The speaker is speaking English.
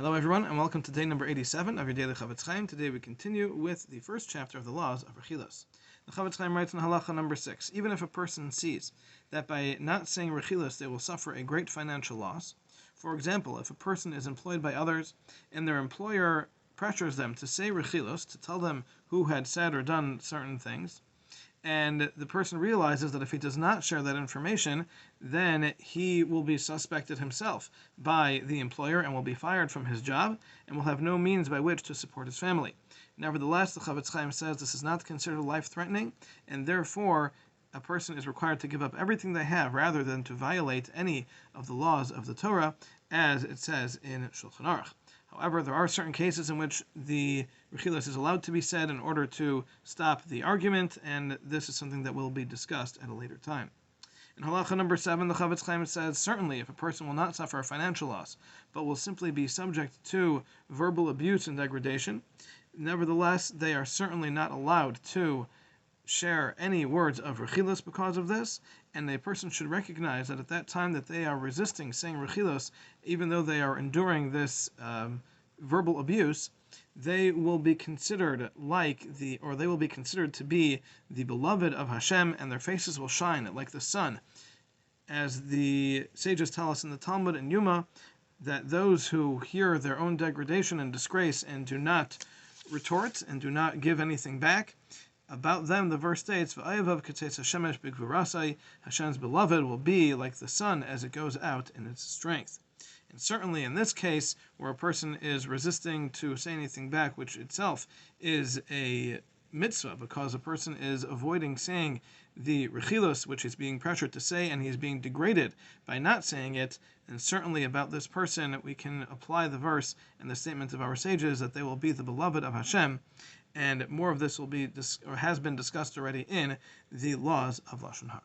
Hello everyone, and welcome to day number 87 of your daily Chofetz Chaim. Today we continue with the first chapter of the laws of Rechilos. The Chofetz Chaim writes in halacha number 6, even if a person sees that by not saying Rechilos they will suffer a great financial loss. For example, if a person is employed by others and their employer pressures them to say Rechilos, to tell them who had said or done certain things, and the person realizes that if he does not share that information, then he will be suspected himself by the employer and will be fired from his job and will have no means by which to support his family. Nevertheless, the Chofetz Chaim says this is not considered life-threatening, and therefore a person is required to give up everything they have rather than to violate any of the laws of the Torah, as it says in Shulchan Aruch. However, there are certain cases in which the Rechilos is allowed to be said in order to stop the argument, and this is something that will be discussed at a later time. In halacha number 7, the Chofetz Chaim says, certainly if a person will not suffer a financial loss, but will simply be subject to verbal abuse and degradation, nevertheless, they are certainly not allowed to share any words of Rechilos because of this, and a person should recognize that at that time that they are resisting saying Rechilos, even though they are enduring this verbal abuse, they will be considered they will be considered to be the beloved of Hashem, and their faces will shine like the sun. As the sages tell us in the Talmud and Yuma, that those who hear their own degradation and disgrace and do not retort and do not give anything back, about them, the verse states, V'ayevav k'tzeis hashemesh b'gvurasai, Hashem's beloved will be like the sun as it goes out in its strength. And certainly in this case, where a person is resisting to say anything back, which itself is a mitzvah, because a person is avoiding saying the rechilos, which he's being pressured to say, and he's being degraded by not saying it, and certainly about this person, we can apply the verse and the statement of our sages that they will be the beloved of Hashem, and more of this will be or has been discussed already in the laws of Lashon Hara.